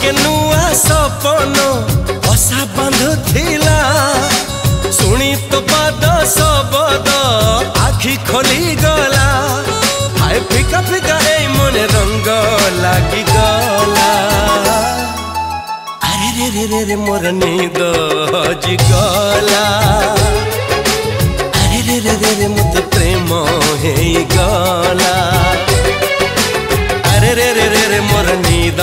के नुआ सपन बसा बांधुथिला शुणी तो पाद शबद आखि खोली गला हाय फिका फिका ए मन रंग लागी गला अरे रे रे रे रे मोर नींद हजी गला अरे रे रे रे रे मत प्रेम हे गला अरे रे रे रे रे मोर नींद